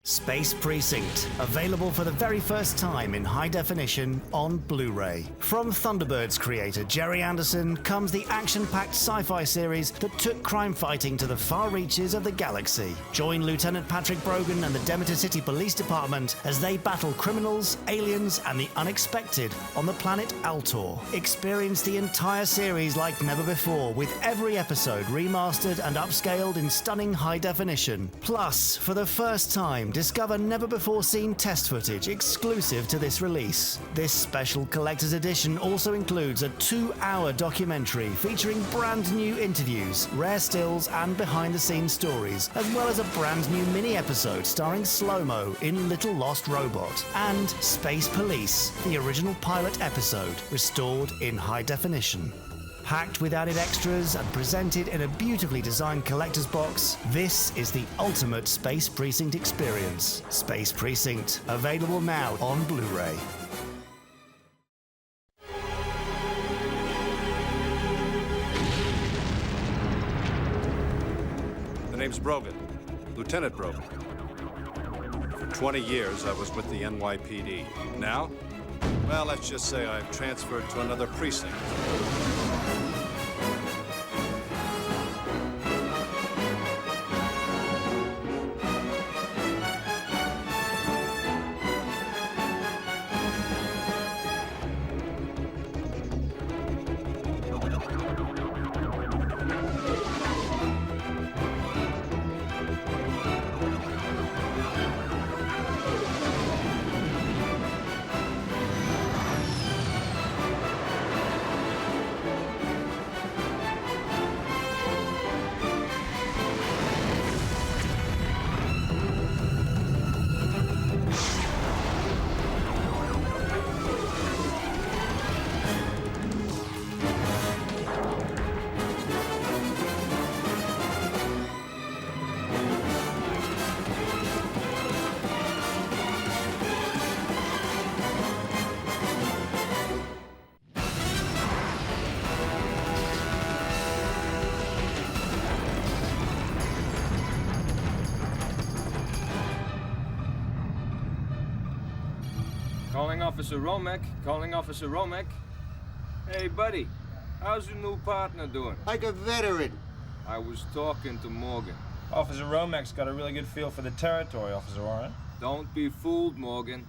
Space Precinct, available for the very first time in high definition on Blu-ray. From Thunderbirds creator Gerry Anderson comes the action-packed sci-fi series that took crime fighting to the far reaches of the galaxy. Join Lieutenant Patrick Brogan and the Demeter City Police Department as they battle criminals, aliens, and the unexpected on the planet Altor. Experience the entire series like never before, with every episode remastered and upscaled in stunning high definition. Plus, for the first time, discover never-before-seen test footage exclusive to this release. This special collector's edition also includes a 2-hour documentary featuring brand new interviews, rare stills, and behind-the-scenes stories, as well as a brand new mini-episode starring Slow-Mo in Little Lost Robot, and Space Police, the original pilot episode, restored in high definition. Packed with added extras and presented in a beautifully designed collector's box, this is the ultimate Space Precinct experience. Space Precinct, available now on Blu-ray. The name's Brogan, Lieutenant Brogan. For 20 years, I was with the NYPD. Now, well, let's just say I've transferred to another precinct. Calling Officer Romek, calling Officer Romek. Hey, buddy, how's your new partner doing? Like a veteran. I was talking to Morgan. Officer Romek's got a really good feel for the territory, Officer Warren. Don't be fooled, Morgan.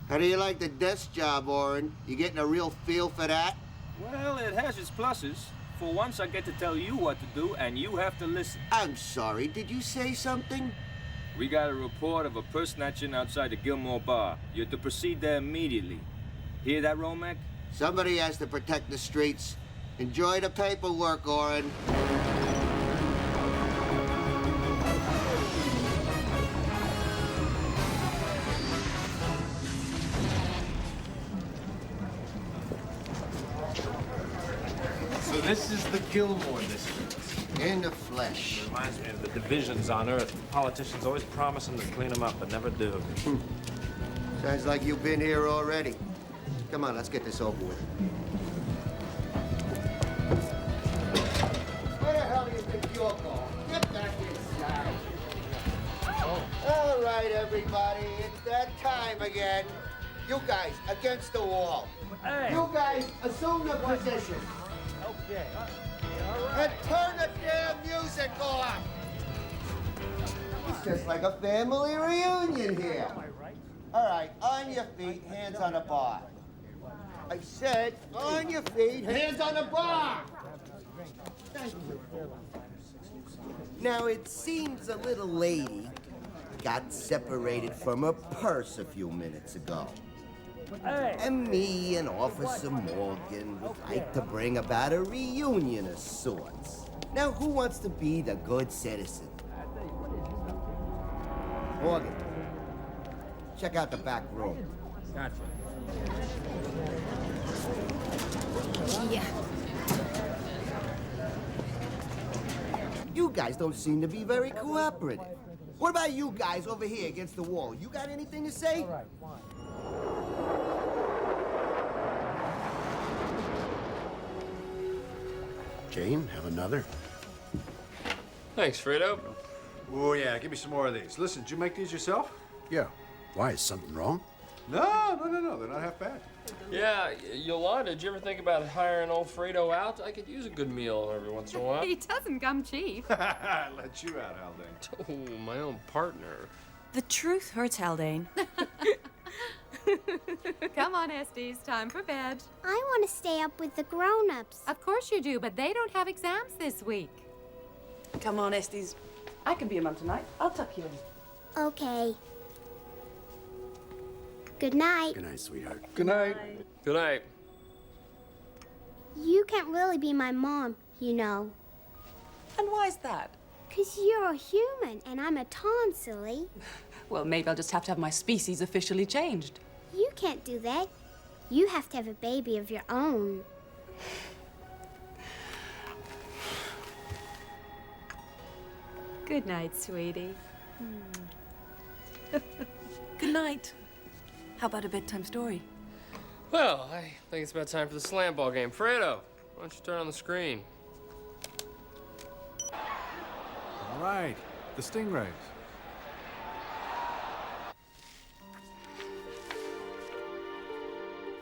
How do you like the desk job, Oren? You getting a real feel for that? Well, it has its pluses. For once, I get to tell you what to do, and you have to listen. I'm sorry, did you say something? We got a report of a purse snatching outside the Gilmore Bar. You're to proceed there immediately. Hear that, Romek? Somebody has to protect the streets. Enjoy the paperwork, Oren. So this is the Gilmore district. In the flesh. Reminds me of the divisions on Earth. Politicians always promise them to clean them up, but never do. Sounds like you've been here already. Come on, let's get this over with. Where the hell do you think you're going? Get back inside. All right, everybody, it's that time again. You guys, against the wall. Hey. You guys, assume the position. Okay. And turn the damn music off! It's just like a family reunion here. All right, on your feet, hands on the bar. I said, on your feet, hands on the bar! Thank you. Now, it seems a little lady got separated from her purse a few minutes ago. And me and Officer Morgan would like to bring about a reunion of sorts. Now, who wants to be the good citizen? Morgan, check out the back room. Gotcha. Yeah. You guys don't seem to be very cooperative. What about you guys over here against the wall? You got anything to say? All right, fine. Jane, have another? Thanks, Fredo. Oh, yeah, give me some more of these. Listen, did you make these yourself? Yeah. Why, is something wrong? No, they're not half bad. Yeah, Yolanda, did you ever think about hiring old Fredo out? I could use a good meal every once in a while. He doesn't come cheap. Let you out, Haldane. Oh, my own partner. The truth hurts, Haldane. Come on, Estes, time for bed. I want to stay up with the grown-ups. Of course you do, but they don't have exams this week. Come on, Estes. I can be a mum tonight. I'll tuck you in. Okay. Good night. Good night, sweetheart. Good night. Good night. You can't really be my mom, you know. And why is that? 'Cause you're a human and I'm a tonsilly. Well, maybe I'll just have to have my species officially changed. You can't do that. You have to have a baby of your own. Good night, sweetie. Good night. How about a bedtime story? Well, I think it's about time for the slam ball game. Fredo, why don't you turn on the screen? All right, the Stingrays.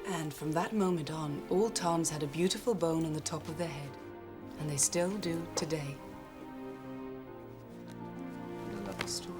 And from that moment on, all Tons had a beautiful bone on the top of their head. And they still do today. A lovely story.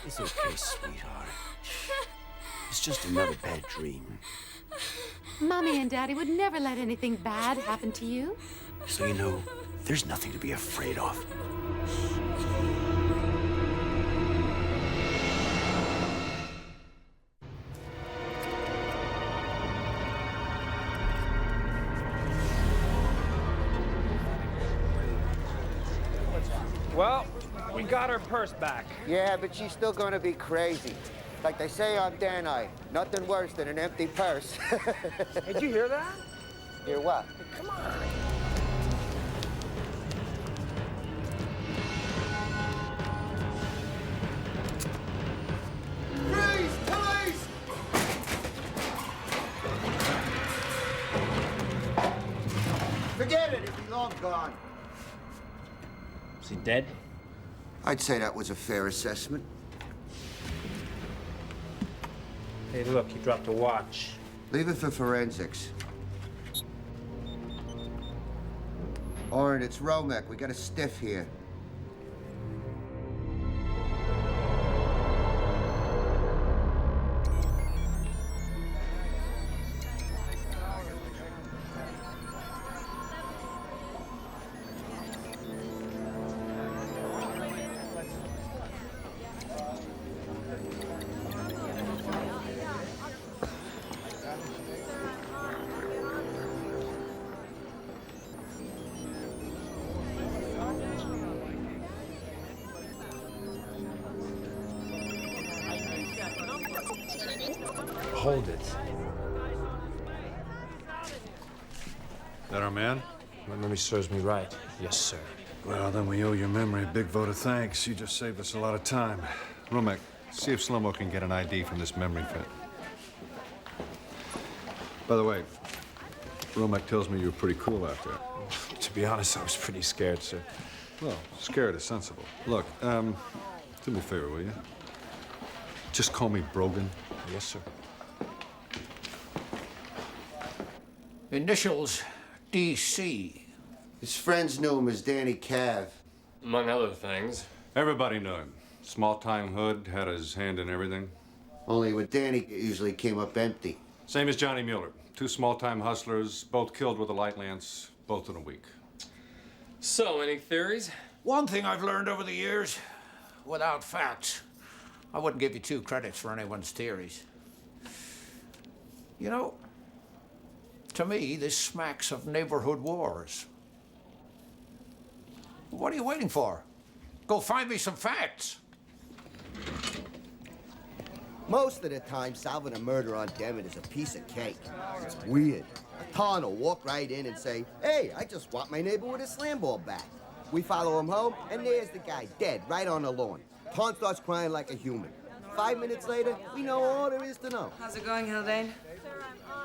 It's okay, sweetheart. It's just another bad dream. Mommy and Daddy would never let anything bad happen to you. So you know, there's nothing to be afraid of. Well, we got her purse back. Yeah, but she's still gonna be crazy. Like they say on Danai, nothing worse than an empty purse. Did you hear that? Hear what? Come on. Freeze! Police! Forget it, he'd be long gone. Is he dead? I'd say that was a fair assessment. Hey, look, he dropped a watch. Leave it for forensics. Orin, it's Romek. We got a stiff here. Hold it. That our man? My memory serves me right. Yes, sir. Well, then we owe your memory a big vote of thanks. You just saved us a lot of time. Romek, see if Slomo can get an ID from this memory fit. By the way, Romek tells me you were pretty cool out there. To be honest, I was pretty scared, sir. Well, scared is sensible. Look, do me a favor, will you? Just call me Brogan. Yes, sir. Initials DC. His friends knew him as Danny Cav. Among other things. Everybody knew him. Small-time hood, had his hand in everything. Only with Danny, it usually came up empty. Same as Johnny Mueller. 2 small-time hustlers, both killed with a light lance, both in a week. So, any theories? One thing I've learned over the years, without facts, I wouldn't give you 2 credits for anyone's theories. You know, to me, this smacks of neighborhood wars. What are you waiting for? Go find me some facts. Most of the time, solving a murder on Demeter is a piece of cake. It's weird. A ton will walk right in and say, hey, I just swapped my neighbor with a slam ball bat. We follow him home, and there's the guy, dead, right on the lawn. Ton starts crying like a human. 5 minutes later, we know all there is to know. How's it going, Haldane?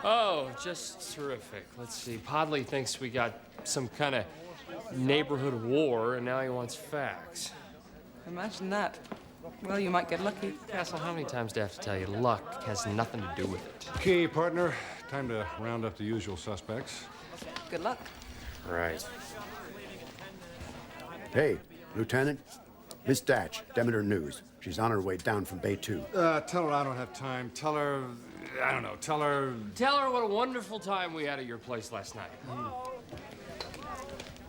Oh, just terrific. Let's see. Podley thinks we got some kind of neighborhood war, and now he wants facts. Imagine that. Well, you might get lucky. Castle, how many times do I have to tell you? Luck has nothing to do with it. Okay, partner. Time to round up the usual suspects. Good luck. Right. Hey, Lieutenant. Miss Datch, Demeter News. She's on her way down from Bay 2. Tell her I don't have time. Tell her, I don't know, tell her... Tell her what a wonderful time we had at your place last night.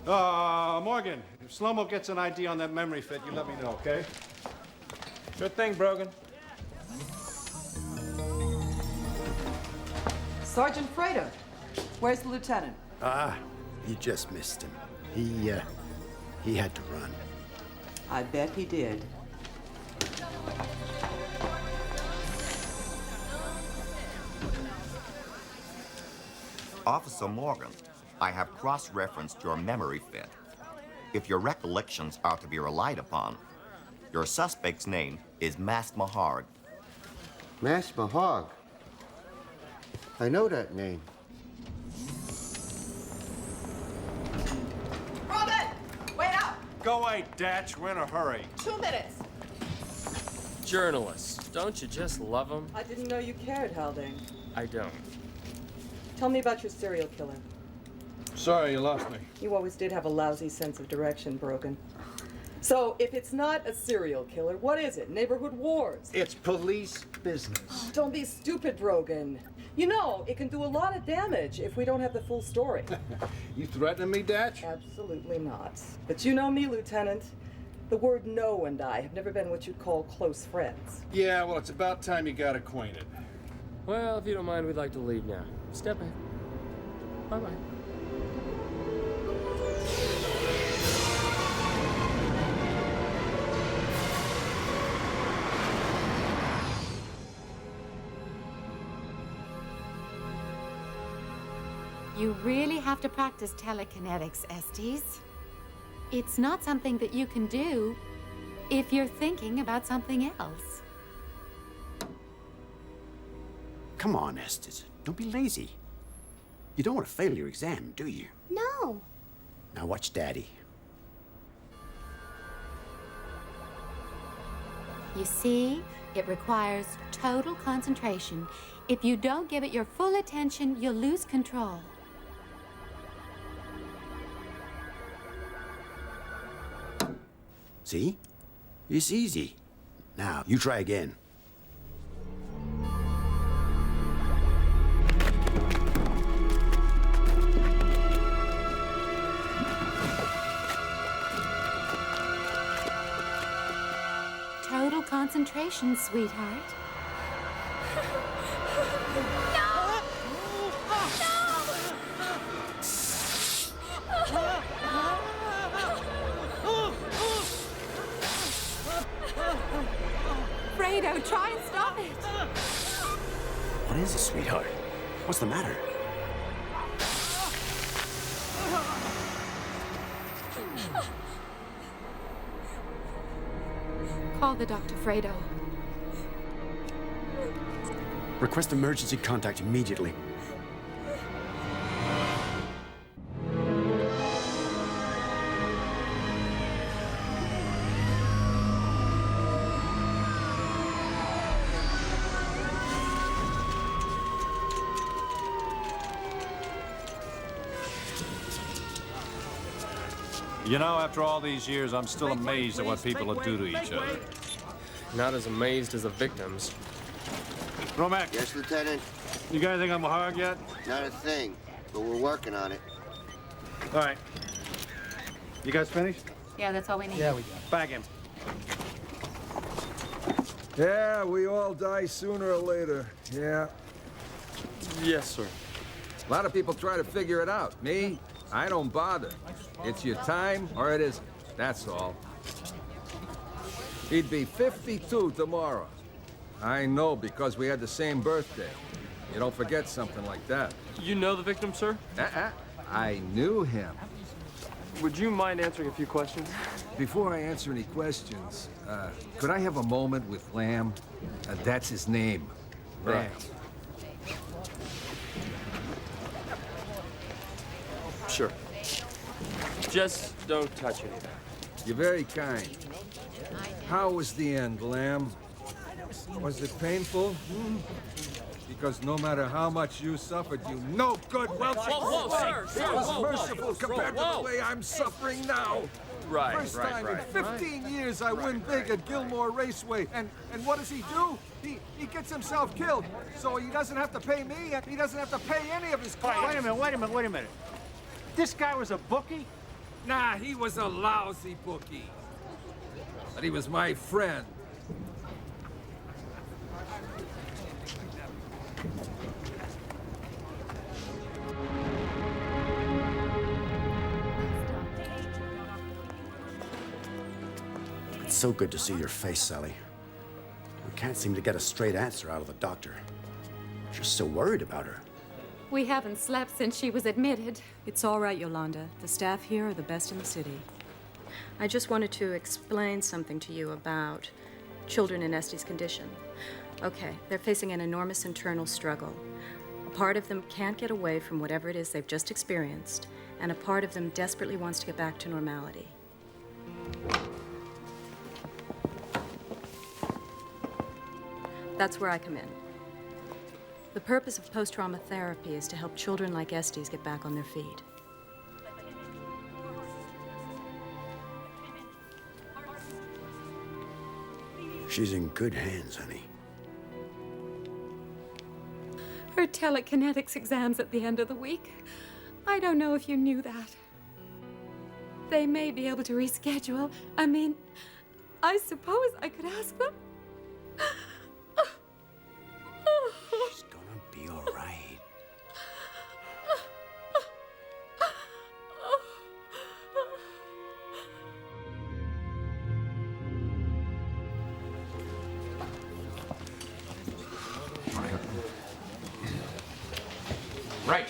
Morgan, if Slow-Mo gets an ID on that memory fit, you let me know, okay? Sure thing, Brogan. Sergeant Fredo, where's the lieutenant? You just missed him. He had to run. I bet he did. Officer Morgan, I have cross-referenced your memory fit. If your recollections are to be relied upon, your suspect's name is Mas Maharg. Mas Maharg? I know that name. Brogan! Wait up! Go away, Datch. We're in a hurry. 2 minutes. Journalists, don't you just love them? I didn't know you cared, Haldane. I don't. Tell me about your serial killer. Sorry, you lost me. You always did have a lousy sense of direction, Brogan. So, if it's not a serial killer, what is it? Neighborhood wars? It's police business. Oh, don't be stupid, Brogan. You know, it can do a lot of damage if we don't have the full story. You threatening me, Datch? Absolutely not. But you know me, Lieutenant. The word no and I have never been what you'd call close friends. Yeah, well, it's about time you got acquainted. Well, if you don't mind, we'd like to leave now. Step back. Bye-bye. You really have to practice telekinetics, Estes. It's not something that you can do if you're thinking about something else. Come on, Estes. Don't be lazy. You don't want to fail your exam, do you? No. Now watch Daddy. You see, it requires total concentration. If you don't give it your full attention, you'll lose control. See? It's easy. Now, you try again. Total concentration, sweetheart. Fredo, try and stop it. What is it, sweetheart? What's the matter? Call the doctor, Fredo. Request emergency contact immediately. You know, after all these years, I'm still amazed at what people will do to each other. Not as amazed as the victims. Romek. Yes, Lieutenant. You got anything on Maharg yet? Not a thing, but we're working on it. All right. You guys finished? Yeah, that's all we need. Yeah, we got. Bag him. Yeah, we all die sooner or later. Yeah. Yes, sir. A lot of people try to figure it out. Me, I don't bother. It's your time or it isn't. That's all. He'd be 52 tomorrow. I know because we had the same birthday. You don't forget something like that. You know the victim, sir? I knew him. Would you mind answering a few questions? Before I answer any questions, could I have a moment with Lamb? That's his name. Right. Sure. Just don't touch anything. You're very kind. How was the end, Lamb? Was it painful? Because no matter how much you suffered, you no good Welsh. Whoa, sir, It was whoa, merciful compared to the way I'm suffering now. Right, First time in 15 years I win big at Gilmore Raceway. And what does he do? He gets himself killed. So he doesn't have to pay me, and he doesn't have to pay any of his clients. Wait a minute. This guy was a bookie? Nah, he was a lousy bookie. But he was my friend. It's so good to see your face, Sally. We can't seem to get a straight answer out of the doctor. You're so worried about her. We haven't slept since she was admitted. It's all right, Yolanda. The staff here are the best in the city. I just wanted to explain something to you about children in Estes' condition. Okay, they're facing an enormous internal struggle. A part of them can't get away from whatever it is they've just experienced, and a part of them desperately wants to get back to normality. That's where I come in. The purpose of post-trauma therapy is to help children like Estes get back on their feet. She's in good hands, honey. Her telekinetics exam's at the end of the week. I don't know if you knew that. They may be able to reschedule. I mean, I suppose I could ask them. She's gonna be all right. Right.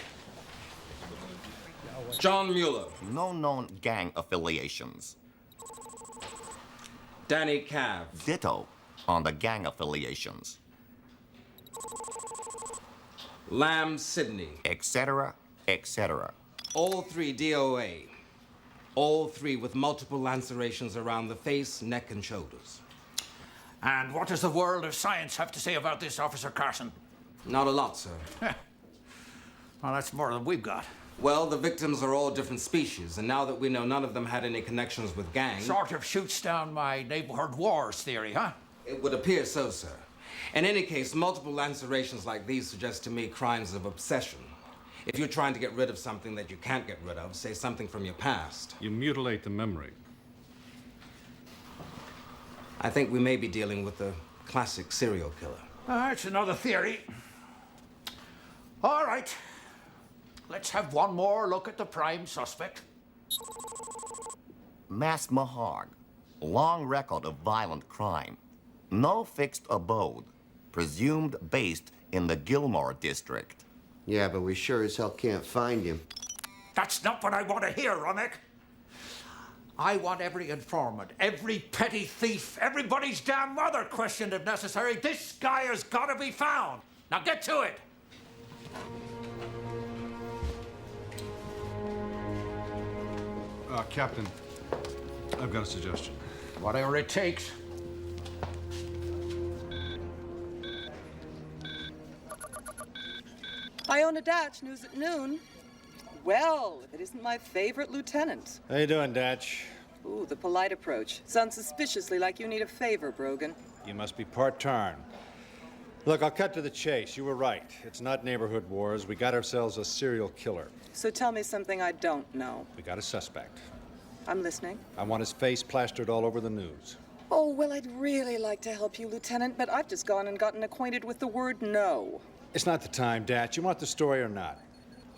John Mueller. No known gang affiliations. Danny Cav. Ditto on the gang affiliations. Lamb Sydney. Etc., etc. All three DOA. All three with multiple lacerations around the face, neck, and shoulders. And what does the world of science have to say about this, Officer Carson? Not a lot, sir. Well, that's more than we've got. Well, the victims are all different species, and now that we know none of them had any connections with gangs... Sort of shoots down my neighborhood wars theory, huh? It would appear so, sir. In any case, multiple lacerations like these suggest to me crimes of obsession. If you're trying to get rid of something that you can't get rid of, say something from your past. You mutilate the memory. I think we may be dealing with a classic serial killer. That's another theory. All right. Let's have one more look at the prime suspect. Mas Maharg. Long record of violent crime. No fixed abode. Presumed based in the Gilmore district. Yeah, but we sure as hell can't find him. That's not what I want to hear, Romek. I want every informant, every petty thief, everybody's damn mother questioned if necessary. This guy has got to be found. Now get to it. Captain, I've got a suggestion. Whatever it takes. Iona Datch, news at noon. Well, if it isn't my favorite lieutenant. How you doing, Datch? Ooh, the polite approach. Sounds suspiciously like you need a favor, Brogan. You must be part-Tarn. Look, I'll cut to the chase. You were right. It's not neighborhood wars. We got ourselves a serial killer. So tell me something I don't know. We got a suspect. I'm listening. I want his face plastered all over the news. Oh, well, I'd really like to help you, Lieutenant, but I've just gone and gotten acquainted with the word no. It's not the time, Dat. You want the story or not?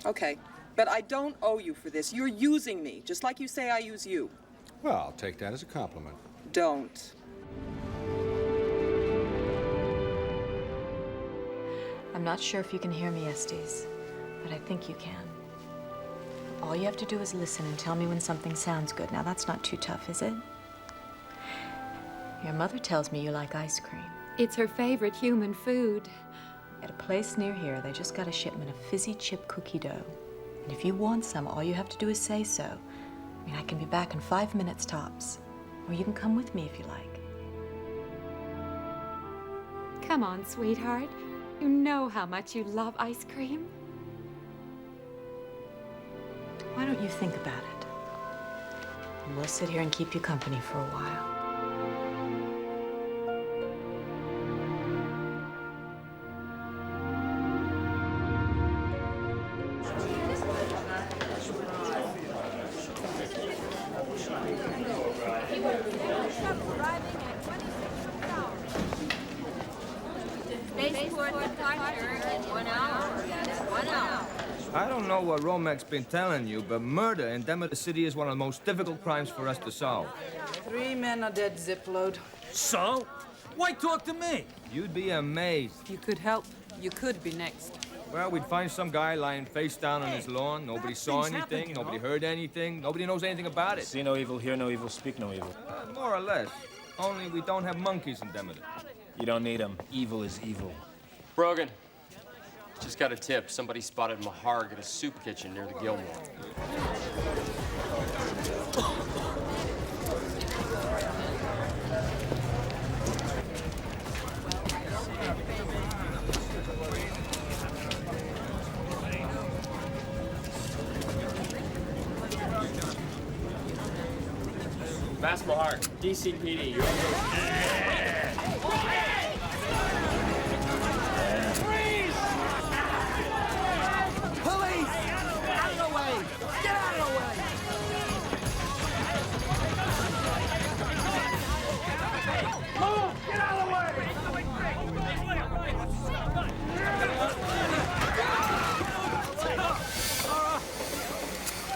Okay, but I don't owe you for this. You're using me, just like you say I use you. Well, I'll take that as a compliment. Don't. I'm not sure if you can hear me, Estes, but I think you can. All you have to do is listen and tell me when something sounds good. Now, that's not too tough, is it? Your mother tells me you like ice cream. It's her favorite human food. At a place near here, they just got a shipment of fizzy chip cookie dough. And if you want some, all you have to do is say so. I mean, I can be back in 5 minutes tops. Or you can come with me if you like. Come on, sweetheart. You know how much you love ice cream. Why don't you think about it? And we'll sit here and keep you company for a while. I don't know what Romek's been telling you, but murder in Demeter City is one of the most difficult crimes for us to solve. 3 men are dead, Zipload. So? Why talk to me? You'd be amazed. If you could help, you could be next. Well, we'd find some guy lying face down on his lawn. Nobody saw anything, nobody heard anything, nobody knows anything about it. See no evil, hear no evil, speak no evil. More or less. Only we don't have monkeys in Demeter. You don't need them. Evil is evil. Brogan, just got a tip. Somebody spotted Maharg at a soup kitchen near the Gilmore. Mas Maharg, DCPD, you're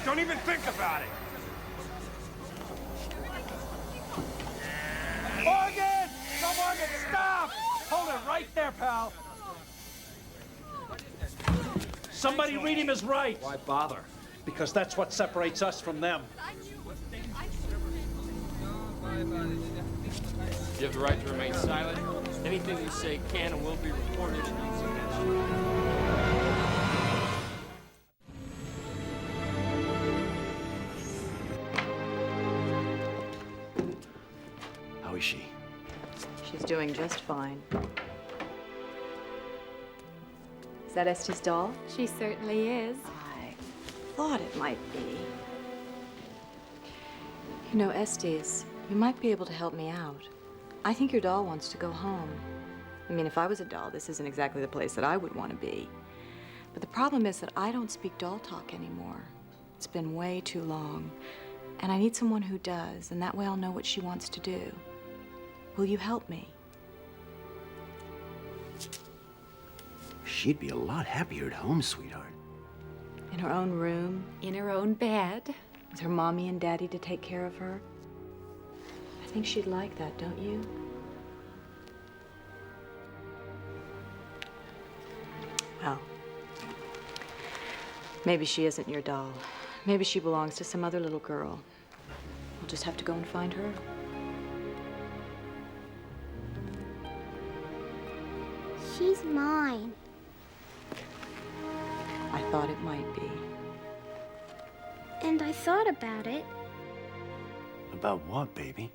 Don't even think about it. Morgan! No, Morgan, stop! Hold it right there, pal. Somebody read him his rights. Why bother? Because that's what separates us from them. You have the right to remain silent. Anything you say can and will be recorded and used against you. How is she? She's doing just fine. Is that Estes' doll? She certainly is. I thought it might be. You know, Estes, you might be able to help me out. I think your doll wants to go home. I mean, if I was a doll, this isn't exactly the place that I would want to be. But the problem is that I don't speak doll talk anymore. It's been way too long. And I need someone who does, and that way I'll know what she wants to do. Will you help me? She'd be a lot happier at home, sweetheart. In her own room, In her own bed. with her mommy and daddy to take care of her. I think she'd like that, don't you? Well, maybe she isn't your doll. Maybe she belongs to some other little girl. We'll just have to go and find her. She's mine. I thought it might be. And I thought about it. About what, baby?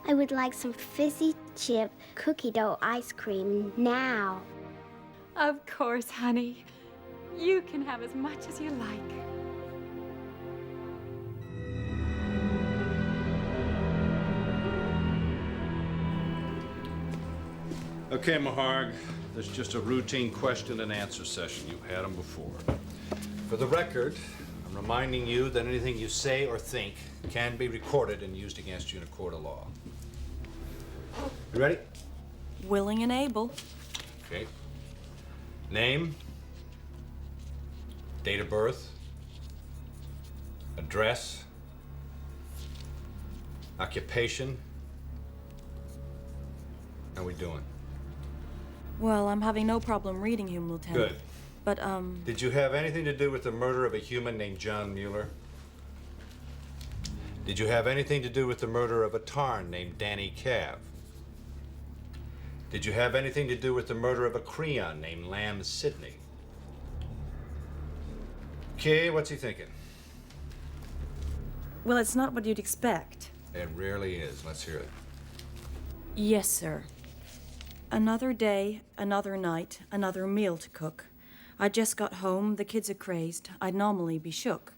I would like some fizzy chip cookie dough ice cream now. Of course, honey. You can have as much as you like. Okay, Maharg, there's just a routine question and answer session. You've had them before. For the record, I'm reminding you that anything you say or think can be recorded and used against you in a court of law. You ready? Willing and able. Okay. Name, date of birth, address, occupation. How we doing? Well, I'm having no problem reading him, Lieutenant. Good. But, Did you have anything to do with the murder of a human named John Mueller? Did you have anything to do with the murder of a Tarn named Danny Cav? Did you have anything to do with the murder of a Creon named Lamb Sidney? Okay, what's he thinking? well, it's not what you'd expect. It rarely is. Let's hear it. Yes, sir. Another day, another night, another meal to cook. I just got home, the kids are crazed. I'd normally be shook.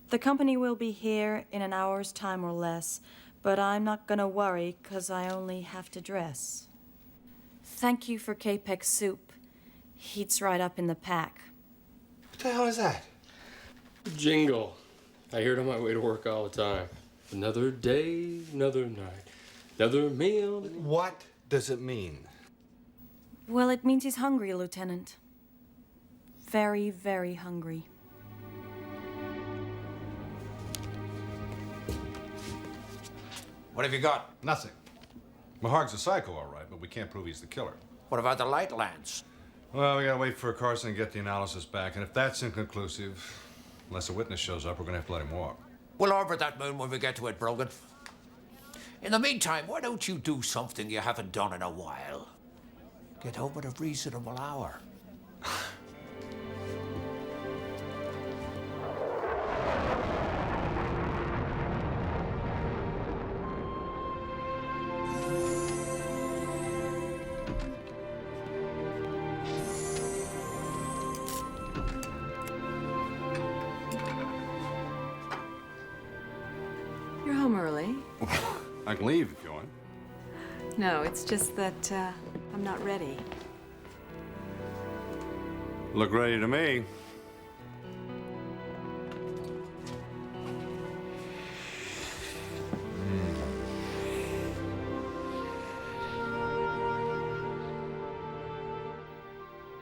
The company will be here in an hour's time or less, but I'm not gonna worry, 'cause I only have to dress. Thank you for Capex soup. Heats right up in the pack. What the hell is that? Jingle. I hear it on my way to work all the time. Another day, another night, another meal. What does it mean? Well, it means he's hungry, Lieutenant. Very, very hungry. What have you got? Nothing. Maharg's a psycho, all right, but we can't prove he's the killer. What about the light lance? Well, we gotta wait for Carson to get the analysis back, and if that's inconclusive, unless a witness shows up, we're gonna have to let him walk. We'll orbit that moon when we get to it, Brogan. In the meantime, why don't you do something you haven't done in a while? Get home at a reasonable hour. You're home early. I can leave if you want. No, it's just that I'm not ready. Look ready to me.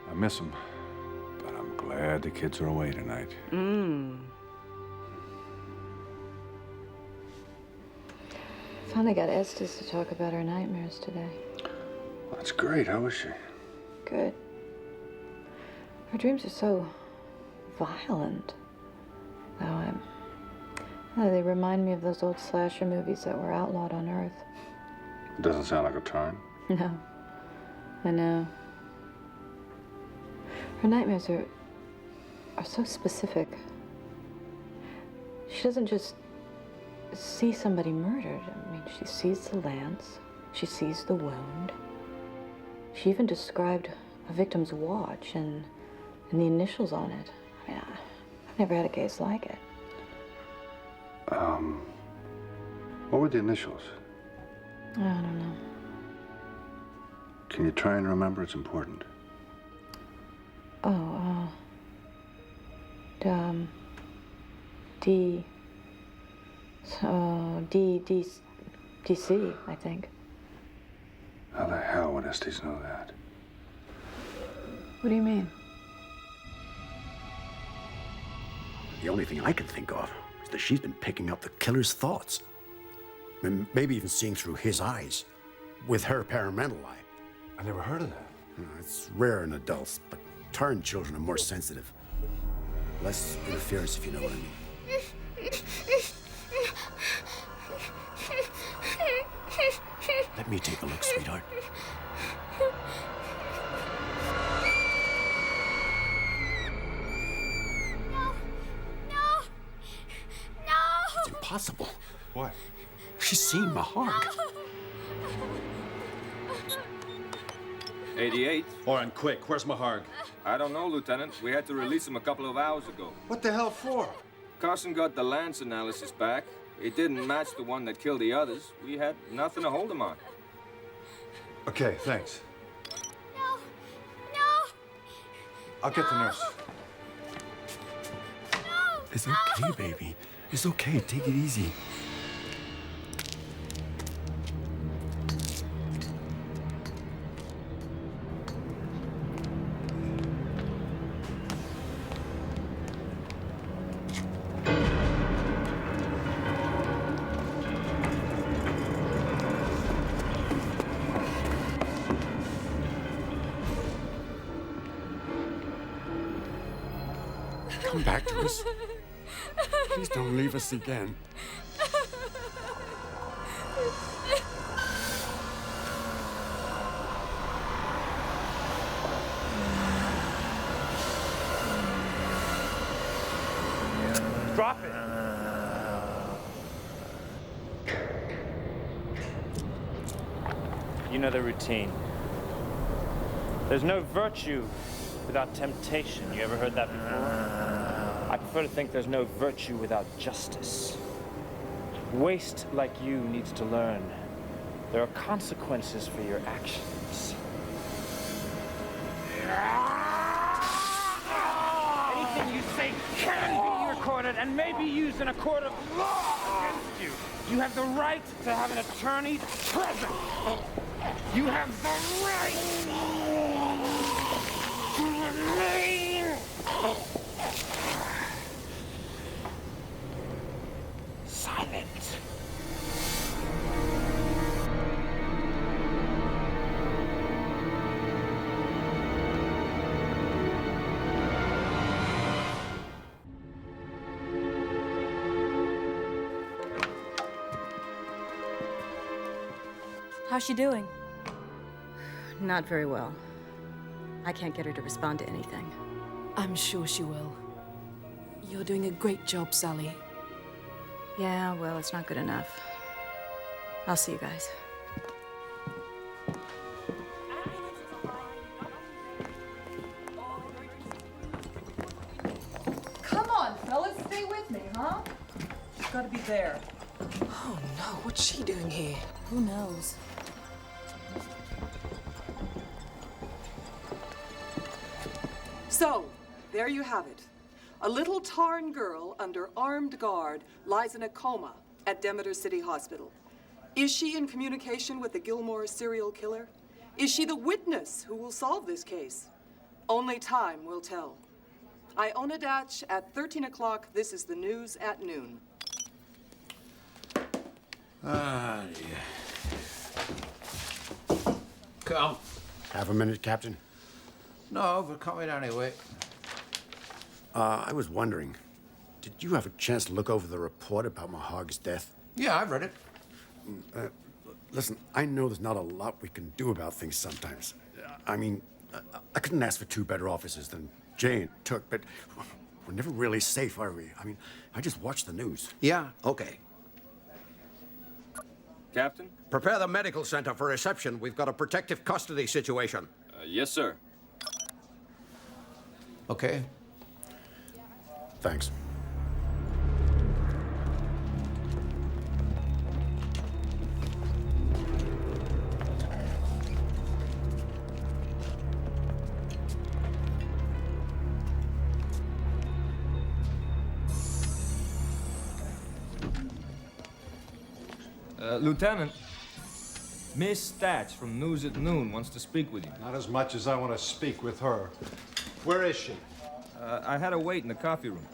I miss them, but I'm glad the kids are away tonight. Finally got Estes to talk about her nightmares today. That's great. How is she? Good. Her dreams are so violent. They remind me of those old slasher movies that were outlawed on Earth. It doesn't sound like a Tarn. No. I know. Her nightmares are so specific. She doesn't just see somebody murdered. I mean, she sees the lance. She sees the wound. She even described a victim's watch and the initials on it. I mean, I've never had a case like it. What were the initials? I don't know. Can you try and remember? It's important. DC, I think. How the hell would Estes know that? What do you mean? The only thing I can think of is that she's been picking up the killer's thoughts. And maybe even seeing through his eyes with her paramental eye. I never heard of that. It's rare in adults, but Tarn children are more sensitive. Less interference, if you know what I mean. Let me take a look, sweetheart. It's impossible. What? She's seen Maharg. 88. Oren, quick, where's Maharg? I don't know, Lieutenant. We had to release him a couple of hours ago. What the hell for? Carson got the lance analysis back. It didn't match the one that killed the others. We had nothing to hold him on. Okay, thanks. I'll get the nurse. It's okay, baby. It's okay. Take it easy. Come back to us. Please don't leave us again. Drop it. You know the routine. There's no virtue without temptation. You ever heard that before? I prefer to think there's no virtue without justice. Waste like you needs to learn. There are consequences for your actions. Anything you say can be recorded and may be used in a court of law against you. You have the right to have an attorney present. You have the right to remain silent. How's she doing? Not very well. I can't get her to respond to anything. I'm sure she will. You're doing a great job, Sally. Yeah, well, it's not good enough. I'll see you guys. Come on, fellas, stay with me, huh? She's gotta be there. Oh no, what's she doing here? Who knows? So, there you have it. A little Tarn girl under armed guard lies in a coma at Demeter City Hospital. Is she in communication with the Gilmore serial killer? Is she the witness who will solve this case? Only time will tell. Iona Datch at 13 o'clock. This is the news at noon. Ah, yeah. Come. Have a minute, Captain? No, but come in anyway. I was wondering, did you have a chance to look over the report about Maharg's death? Yeah, I've read it. Listen, I know there's not a lot we can do about things sometimes. I mean, I couldn't ask for two better officers than Jay and Took, but we're never really safe, are we? I mean, I just watch the news. Yeah, okay. Captain? Prepare the medical center for reception. We've got a protective custody situation. Yes, sir. Okay. Thanks. Lieutenant, Miss Thatch from News at Noon wants to speak with you. Not as much as I want to speak with her. Where is she? I had her wait in the coffee room.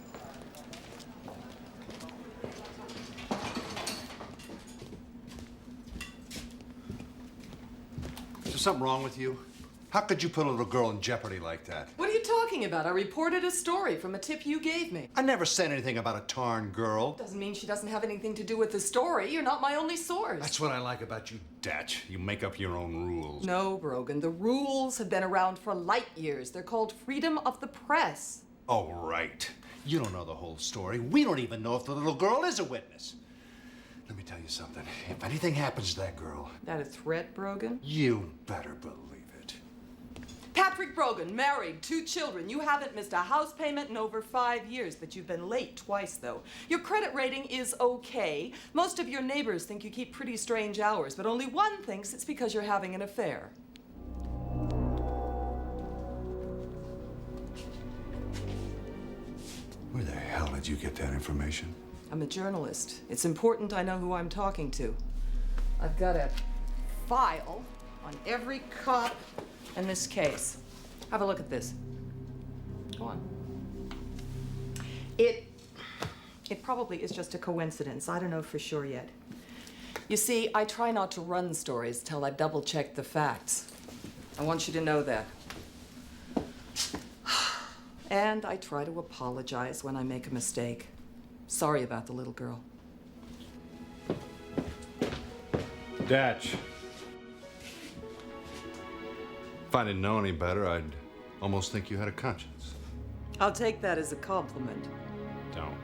Is there something wrong with you? How could you put a little girl in jeopardy like that? What are you talking about? I reported a story from a tip you gave me. I never said anything about a Tarn girl. Doesn't mean she doesn't have anything to do with the story. You're not my only source. That's what I like about you, Datch. You make up your own rules. No, Brogan. The rules have been around for light years. They're called freedom of the press. Oh, right. You don't know the whole story. We don't even know if the little girl is a witness. Let me tell you something. If anything happens to that girl... That a threat, Brogan? You better believe it. Patrick Brogan, married, 2 children. You haven't missed a house payment in over 5 years, but you've been late twice, though. Your credit rating is okay. Most of your neighbors think you keep pretty strange hours, but only one thinks it's because you're having an affair. hell did you get that information? I'm a journalist. It's important I know who I'm talking to. I've got a file on every cop in this case. Have a look at this. Go on. It probably is just a coincidence. I don't know for sure yet. You see, I try not to run stories till I've double-checked the facts. I want you to know that. And I try to apologize when I make a mistake. Sorry about the little girl. Datch. If I didn't know any better, I'd almost think you had a conscience. I'll take that as a compliment. Don't.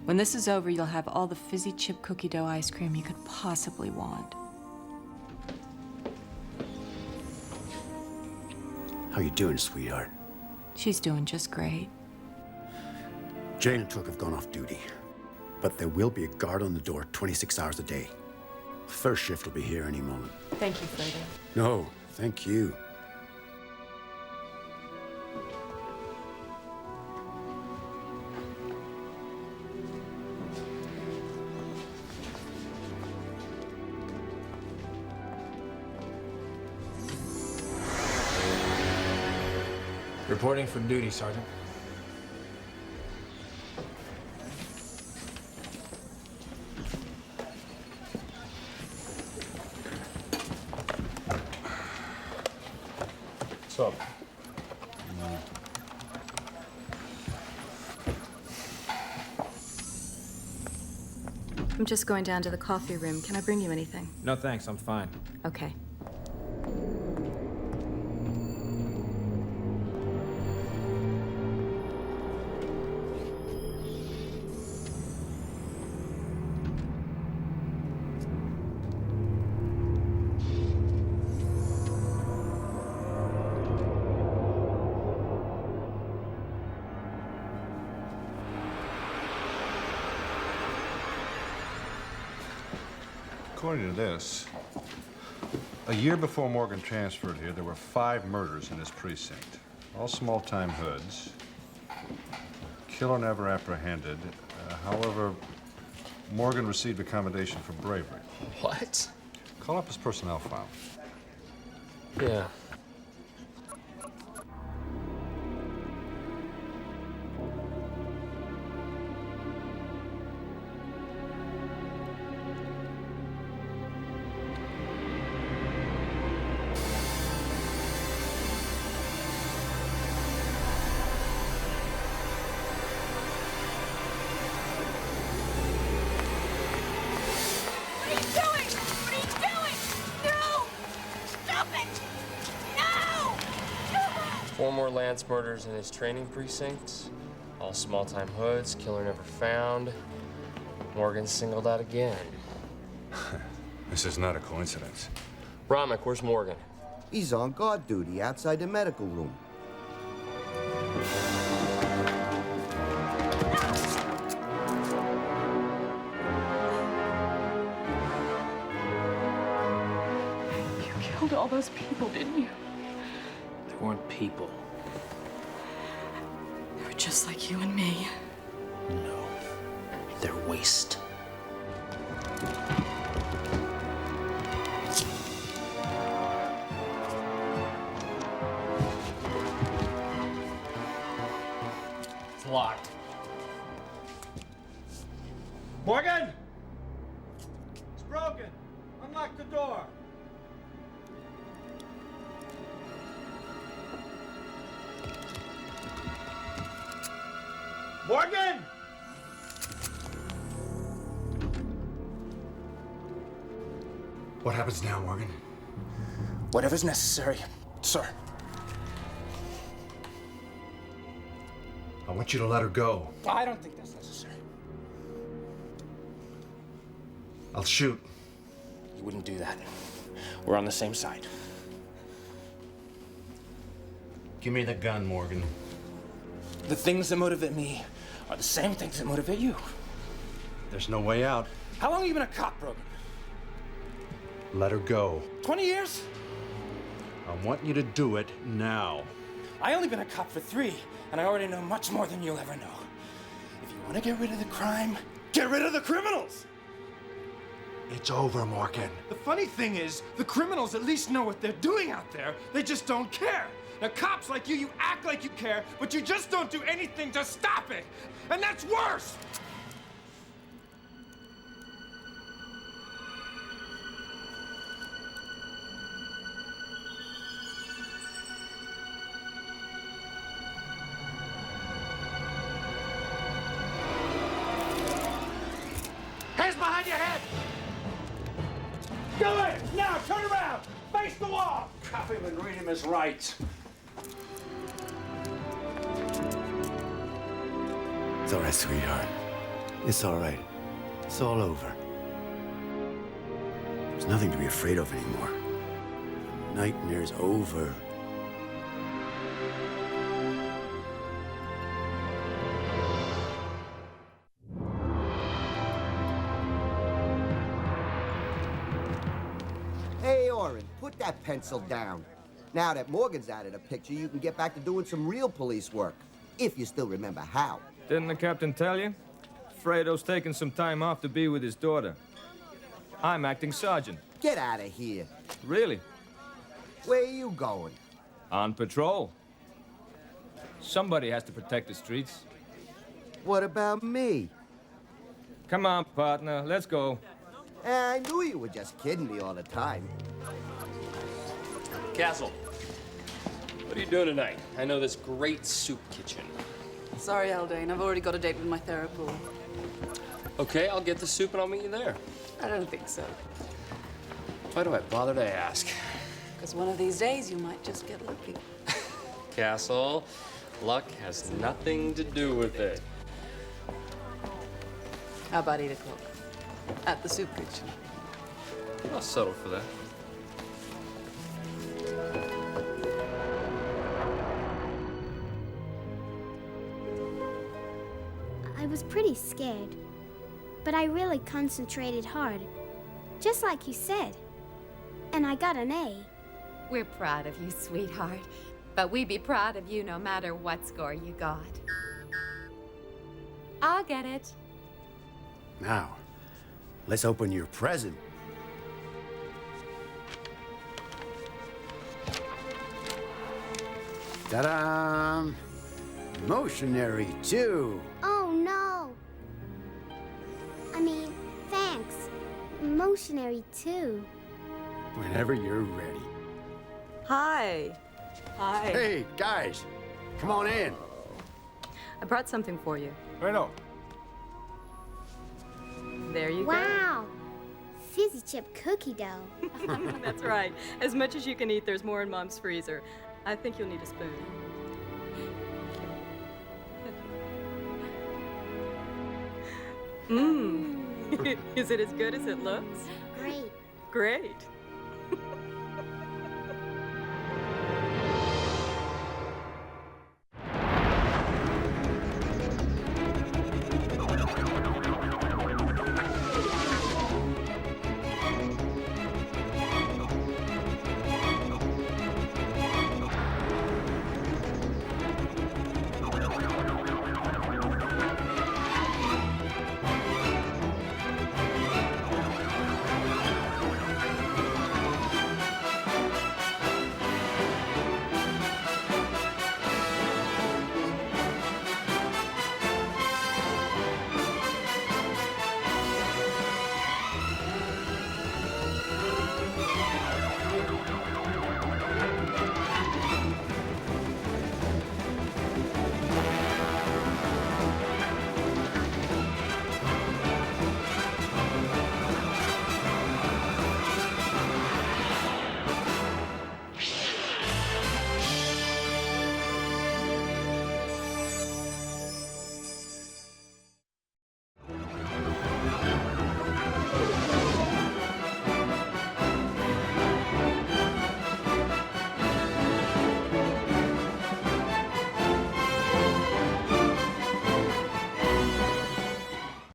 When this is over, you'll have all the fizzy chip cookie dough ice cream you could possibly want. How you doing, sweetheart? She's doing just great. Jane and Took have gone off duty, but there will be a guard on the door 26 hours a day. First shift will be here any moment. Thank you, Fredo. No, thank you. Reporting for duty, Sergeant. What's up? I'm just going down to the coffee room. Can I bring you anything? No thanks, I'm fine. Okay. According to this, a year before Morgan transferred here, there were 5 murders in this precinct. All small-time hoods. Killer never apprehended. However, Morgan received a commendation for bravery. What? Call up his personnel file. Yeah. Lance murders in his training precincts. All small-time hoods, killer never found. Morgan singled out again. This is not a coincidence. Romek, where's Morgan? He's on guard duty outside the medical room. You killed all those people, didn't you? They weren't people. They were just like you and me. No. They're waste. It's locked. Morgan! It's broken. Unlock the door. Morgan! What happens now, Morgan? Whatever's necessary, sir. I want you to let her go. I don't think that's necessary. I'll shoot. You wouldn't do that. We're on the same side. Give me the gun, Morgan. The things that motivate me are the same things that motivate you. There's no way out. How long have you been a cop, Brogan? Let her go. 20 years? I want you to do it now. I only been a cop for 3, and I already know much more than you'll ever know. If you want to get rid of the crime, get rid of the criminals! It's over, Morgan. The funny thing is, the criminals at least know what they're doing out there. They just don't care. Now, cops like you act like you care, but you just don't do anything to stop it. And that's worse! Hands behind your head! Do it! Now, turn around! Face the wall! Cuff him and read him his rights. It's all right, sweetheart. It's all right. It's all over. There's nothing to be afraid of anymore. The nightmare's over. Hey, Oren, put that pencil down. Now that Morgan's out of the picture, you can get back to doing some real police work. If you still remember how. Didn't the captain tell you? Fredo's taking some time off to be with his daughter. I'm acting sergeant. Get out of here. Really? Where are you going? On patrol. Somebody has to protect the streets. What about me? Come on, partner, let's go. I knew you were just kidding me all the time. Castle, what are you doing tonight? I know this great soup kitchen. Sorry, Aldane. I've already got a date with my therapist. Okay, I'll get the soup and I'll meet you there. I don't think so. Why do I bother to ask? Because one of these days you might just get lucky. Castle, luck has nothing to do with it. How about 8 o'clock? At the soup kitchen. I'll settle for that. I was pretty scared, but I really concentrated hard, just like you said. And I got an A. We're proud of you, sweetheart. But we'd be proud of you no matter what score you got. I'll get it. Now, let's open your present. Ta-da! Motionary, too. Oh, no. I mean, thanks. Motionary, too. Whenever you're ready. Hi. Hi. Hey, guys, come on in. I brought something for you. Fredo. There you go. Wow. Fizzy chip cookie dough. That's right. As much as you can eat, there's more in Mom's freezer. I think you'll need a spoon. Mmm. Is it as good as it looks? Great. Great.